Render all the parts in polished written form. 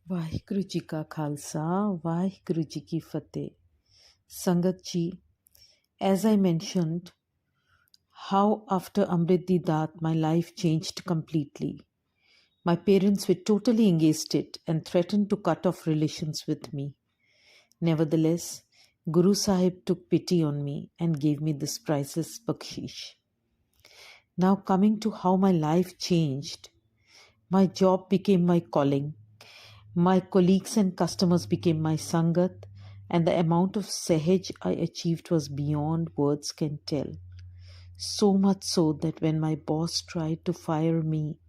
वाहिगुरु जी का Khalsa, Waheguru ji ki fateh. Sangat ji, as I mentioned, how after Amrit Di Dat my life changed completely. My parents were totally against it and threatened to cut off relations with me. Nevertheless, Guru Sahib took pity on me and gave me this priceless bakshish. Now coming to how my life changed, my job became my calling. My colleagues and customers became my sangat, and the amount of sahaj I achieved was beyond words can tell. So much so that when my boss tried to fire me,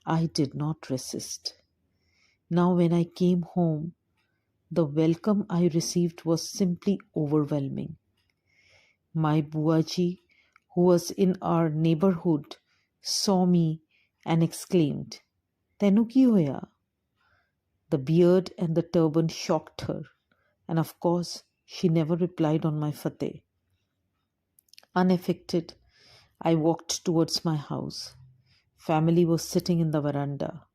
I did not resist. Now, when I came home, the welcome I received was simply overwhelming. My buaji, who was in our neighborhood, saw me and exclaimed, "Tenu ki hoya?" The beard and the turban shocked her, and of course, she never replied on my fateh. Unaffected, I walked towards my house. Family was sitting in the veranda.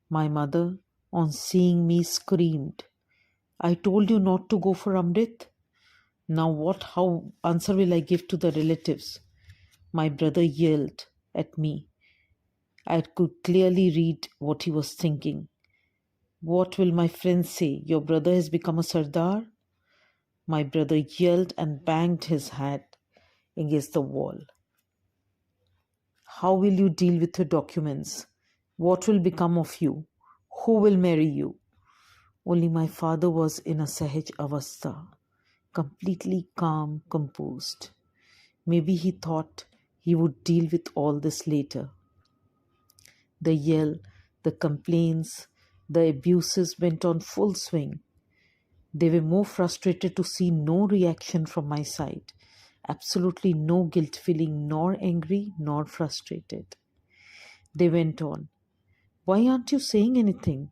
My mother, on seeing me, screamed, "I told you not to go for Amrit. Now how answer will I give to the relatives?" My brother yelled at me. I could clearly read what he was thinking. "What will my friends say? Your brother has become a sardar?" My brother yelled and banged his head against the wall. "How will you deal with your documents? What will become of you? Who will marry you?" Only my father was in a Sahaj Avastha, completely calm, composed. Maybe he thought he would deal with all this later. The yell, the complaints, the abuses went on full swing. They were more frustrated to see no reaction from my side. Absolutely no guilt feeling, nor angry, nor frustrated. They went on, "Why aren't you saying anything?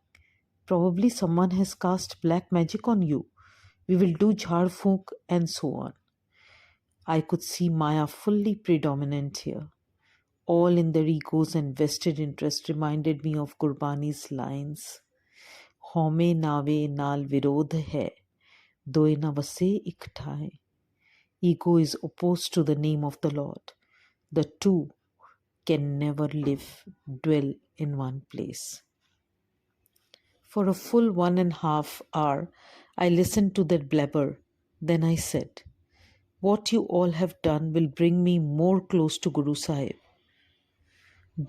Probably someone has cast black magic on you. We will do jhar phunk," and so on. I could see Maya fully predominant here. All in their egos and vested interest reminded me of Gurbani's lines. Home nave naal virodh hai, doe na vase ikthai. Ego is opposed to the name of the Lord. The two can never dwell in one place. For a full 1.5 hours, I listened to their blabber. Then I said, "What you all have done will bring me more close to Guru Sahib.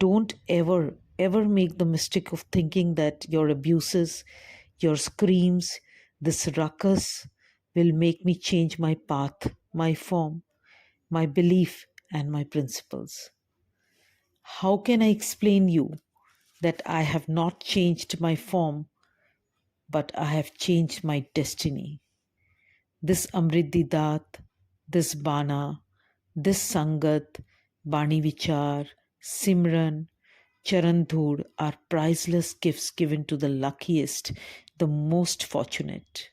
Don't ever make the mistake of thinking that your abuses, your screams, this ruckus will make me change my path, my form, my belief, and my principles. How can I explain you that I have not changed my form, but I have changed my destiny? This Amrit Di Dat, this Bana, this Sangat, Bani Vichar, Simran, Charandhur are priceless gifts given to the luckiest, the most fortunate.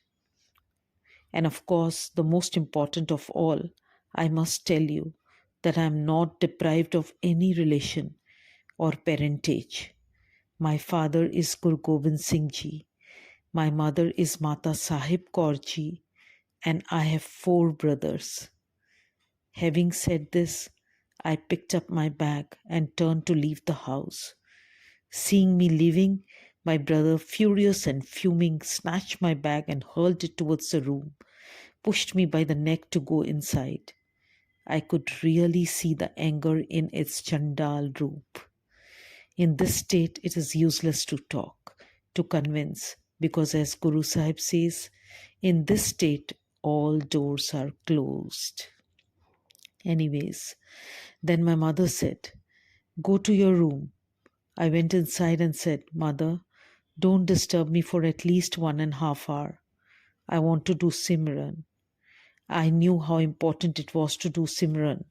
And of course, the most important of all, I must tell you that I am not deprived of any relation or parentage. My father is Guru Gobind Singh Ji. My mother is Mata Sahib Kaur Ji, and I have 4 brothers. Having said this, I picked up my bag and turned to leave the house. Seeing me leaving, my brother, furious and fuming, snatched my bag and hurled it towards the room, pushed me by the neck to go inside. I could really see the anger in its Chandal roop. In this state, it is useless to talk, to convince, because as Guru Sahib says, in this state, all doors are closed. Anyways, then my mother said, "Go to your room." I went inside and said, "Mother, don't disturb me for at least 1.5 hours. I want to do Simran." I knew how important it was to do Simran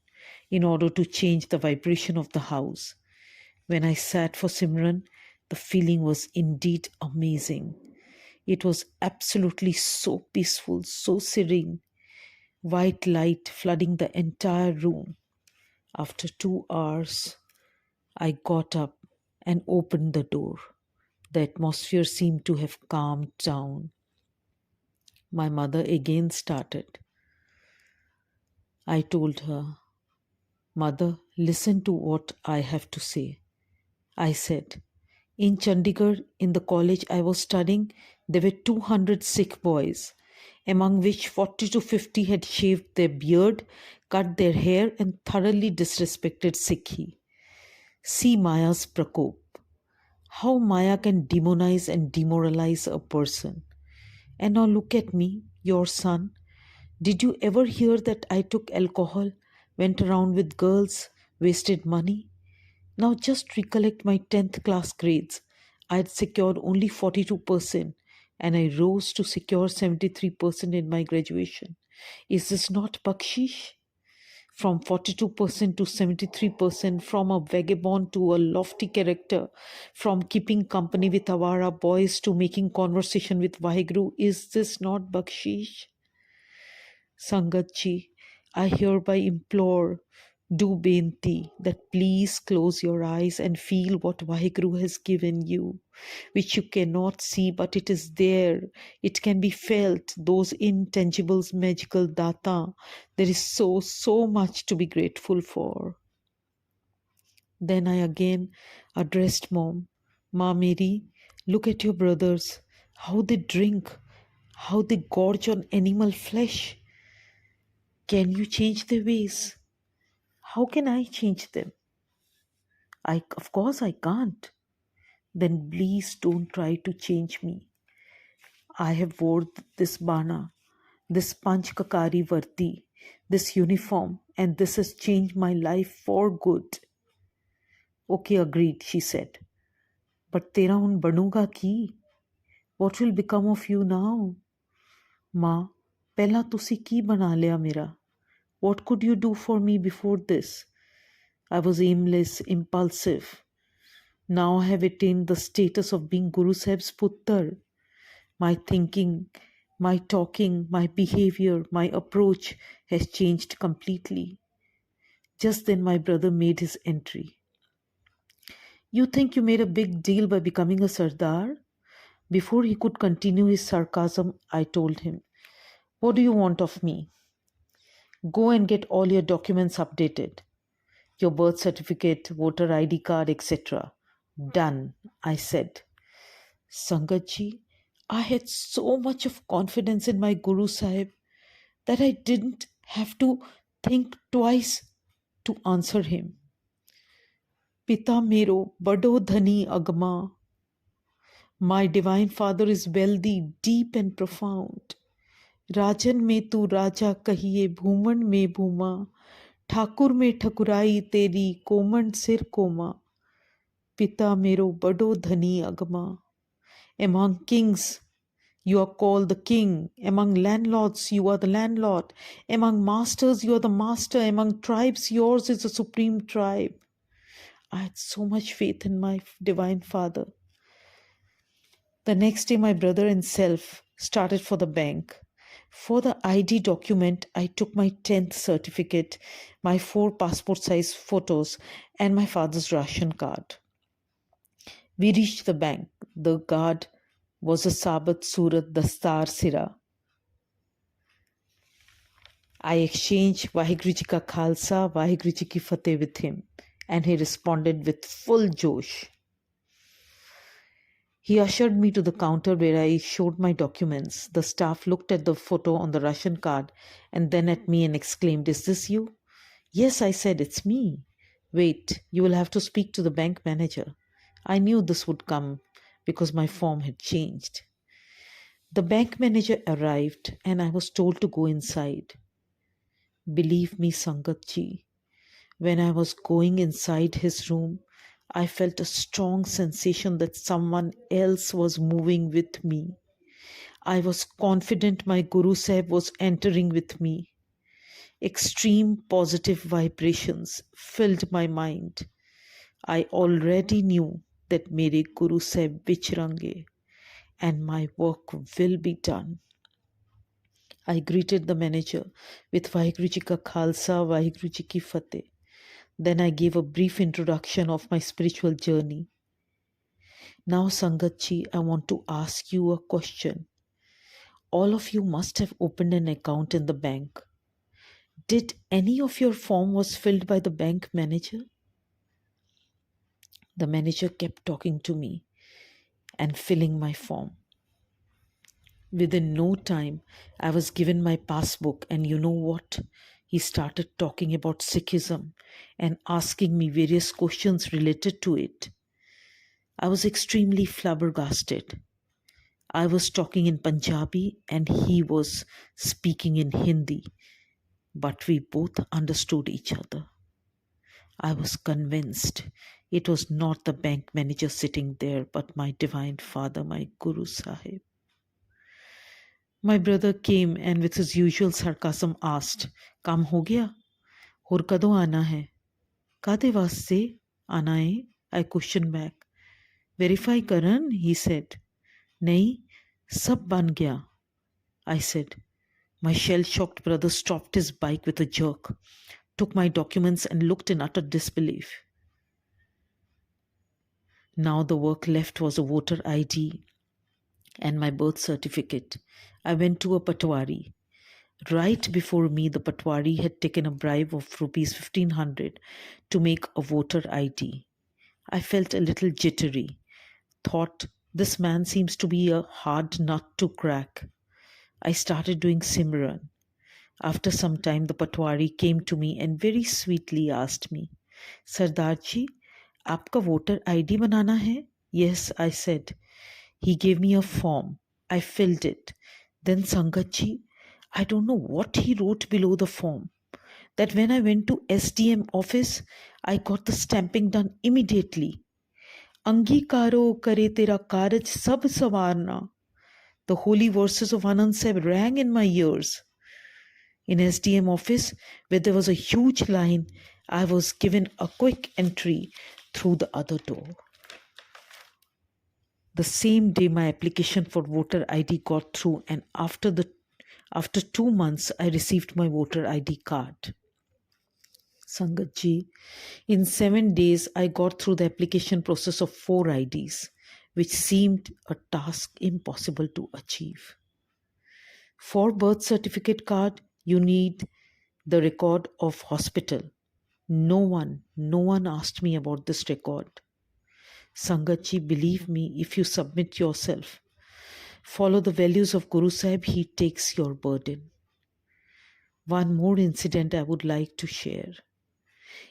in order to change the vibration of the house. When I sat for Simran, the feeling was indeed amazing. It was absolutely so peaceful, so serene, white light flooding the entire room. After 2 hours, I got up and opened the door. The atmosphere seemed to have calmed down. My mother again started. I told her, "Mother, listen to what I have to say." I said, "In Chandigarh, in the college I was studying, there were 200 Sikh boys, among which 40 to 50 had shaved their beard, cut their hair, and thoroughly disrespected Sikhi. See Maya's Prakop. How Maya can demonize and demoralize a person. And now look at me, your son. Did you ever hear that I took alcohol, went around with girls, wasted money? Now just recollect my 10th class grades. I had secured only 42% and I rose to secure 73% in my graduation. Is this not bakshish? From 42% to 73%, from a vagabond to a lofty character, from keeping company with Avara boys to making conversation with Vaheguru. Is this not bakshish? Sangatji, I hereby implore, do benti, that please close your eyes and feel what Vaheguru has given you, which you cannot see, but it is there. It can be felt, those intangibles, magical data. There is so much to be grateful for. Then I again addressed Mom. Ma Meri, look at your brothers, how they drink, how they gorge on animal flesh. Can you change their ways? How can I change them? Of course I can't. Then please don't try to change me. I have wore this bana, this Panchkakari Varti, this uniform, and this has changed my life for good. Okay, agreed, she said. But tera hun banuga ki? What will become of you now? Ma, pehla tusi ki bana liya mera? What could you do for me before this? I was aimless, impulsive. Now I have attained the status of being Guru Sahib's puttar. My thinking, my talking, my behavior, my approach has changed completely. Just then my brother made his entry. You think you made a big deal by becoming a Sardar? Before he could continue his sarcasm, I told him, "What do you want of me? Go and get all your documents updated. Your birth certificate, voter ID card, etc. Done," I said. Sangatji, I had so much of confidence in my Guru Sahib that I didn't have to think twice to answer him. Pita mero bado dhani agma. My divine father is wealthy, deep and profound. राजन में तू राजा कहिए भूमन में भूमा ठाकुर में ठकुराई तेरी common सिर coma पिता मेरो बड़ो धनी अगमा. Among kings you are called the king, among landlords you are the landlord, among masters you are the master, among tribes yours is the supreme tribe. I had so much faith in my divine father. The next day my brother and self started for the bank. For the ID document, I took my 10th certificate, my 4 passport size photos, and my father's ration card. We reached the bank. The guard was a Sabat Surat Dastar Sira. I exchanged Vaheguru Ji Ka Khalsa, Vaheguru Ji Ki Fateh with him, and he responded with full josh. He ushered me to the counter where I showed my documents. The staff looked at the photo on the ration card and then at me and exclaimed, "Is this you?" "Yes," I said, "it's me." "Wait, you will have to speak to the bank manager." I knew this would come because my form had changed. The bank manager arrived and I was told to go inside. Believe me, Sangatji, when I was going inside his room, I felt a strong sensation that someone else was moving with me. I was confident my Guru Sahib was entering with me. Extreme positive vibrations filled my mind. I already knew that mere Guru Sahib vichrange and my work will be done. I greeted the manager with Vaheguru Ji Ka Khalsa, Vaheguru Ji Ki Fateh. Then I gave a brief introduction of my spiritual journey. Now, Sangatji, I want to ask you a question. All of you must have opened an account in the bank. Did any of your form was filled by the bank manager? The manager kept talking to me and filling my form. Within no time, I was given my passbook, and you know what? He started talking about Sikhism and asking me various questions related to it. I was extremely flabbergasted. I was talking in Punjabi and he was speaking in Hindi, but we both understood each other. I was convinced it was not the bank manager sitting there, but my divine father, my Guru Sahib. My brother came and with his usual sarcasm asked, "Kam ho gaya? Aur kado aana hai? Kade vaste aana hai?" I questioned back. "Verify Karan," he said. "Nahi, sab ban gaya," I said. My shell-shocked brother stopped his bike with a jerk, took my documents and looked in utter disbelief. Now the work left was a voter ID and my birth certificate. I went to a patwari. Right before me, the patwari had taken a bribe of rupees 1500 to make a voter ID. I felt a little jittery, thought, this man seems to be a hard nut to crack. I started doing Simran. After some time, the patwari came to me and very sweetly asked me, "Sardarji, aapka voter ID banana hai?" "Yes," I said. He gave me a form. I filled it. Then Sangatji, I don't know what he wrote below the form. That when I went to SDM office, I got the stamping done immediately. Angikaro kare tera karaj sab savarna. The holy verses of Anand Sahib rang in my ears. In SDM office, where there was a huge line, I was given a quick entry through the other door. The same day my application for voter ID got through, and after 2 months I received my voter ID card. Sangatji, in 7 days I got through the application process of 4 IDs, which seemed a task impossible to achieve. For birth certificate card, you need the record of hospital. No one asked me about this record. Sangatji, believe me, if you submit yourself, follow the values of Guru Sahib, he takes your burden. One more incident I would like to share.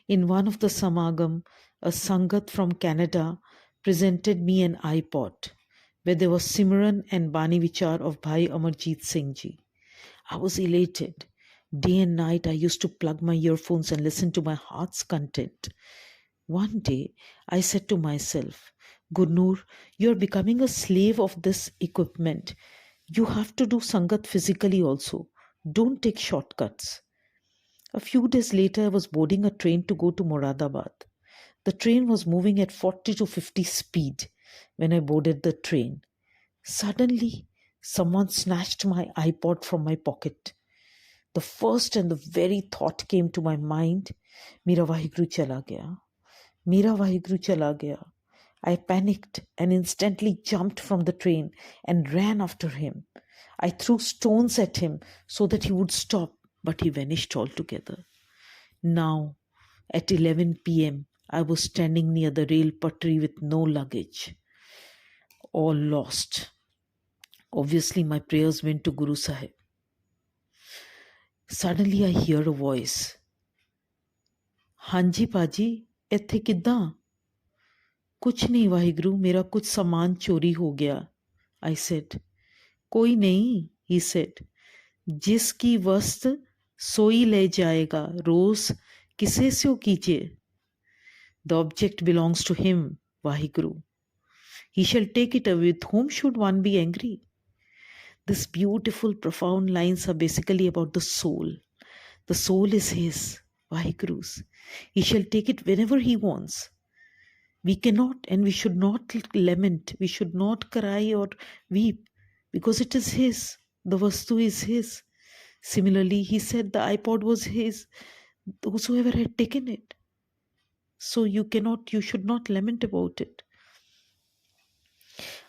In one of the Samagam, a Sangat from Canada presented me an iPod where there was Simran and Bani Vichar of Bhai Amarjit Singh Ji. I was elated. Day and night I used to plug my earphones and listen to my heart's content. One day I said to myself, "Gurnoor, you're becoming a slave of this equipment. You have to do Sangat physically also. Don't take shortcuts." A few days later, I was boarding a train to go to Moradabad. The train was moving at 40 to 50 speed when I boarded the train. Suddenly, someone snatched my iPod from my pocket. The first and the very thought came to my mind, "Mera Vaheguru chala gaya. Mera Vaheguru chala gaya." I panicked and instantly jumped from the train and ran after him. I threw stones at him so that he would stop, but he vanished altogether. Now, at 11 p.m., I was standing near the rail patri with no luggage. All lost. Obviously, my prayers went to Guru Sahib. Suddenly, I hear a voice. "Hanji Paji, ਇੱਥੇ ਕਿੱਦਾਂ?" "कुछ नहीं वाहिगुरु, मेरा कुछ सामान चोरी हो गया." I said. "कोई नहीं," he said. "जिसकी वस्त सोई ले जाएगा, रोज किसे से कीजिए." The object belongs to him, Vahiguru. He shall take it away. With whom should one be angry? These beautiful, profound lines are basically about the soul. The soul is his, Vahiguru's. He shall take it whenever he wants. We cannot and we should not lament. We should not cry or weep because it is his. The vastu is his. Similarly, he said the iPod was his. Whosoever had taken it. So you should not lament about it.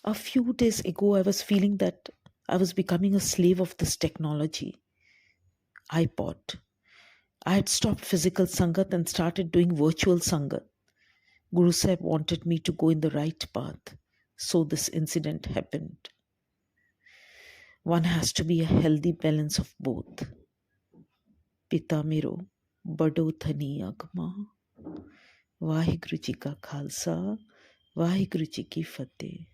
A few days ago, I was feeling that I was becoming a slave of this technology. iPod. I had stopped physical Sangat and started doing virtual Sangat. Guru Sahib wanted me to go in the right path. So this incident happened. One has to be a healthy balance of both. Pita mero, bado thani agma. Vaheguru ji ka Khalsa, Vaheguru ji ki Fateh.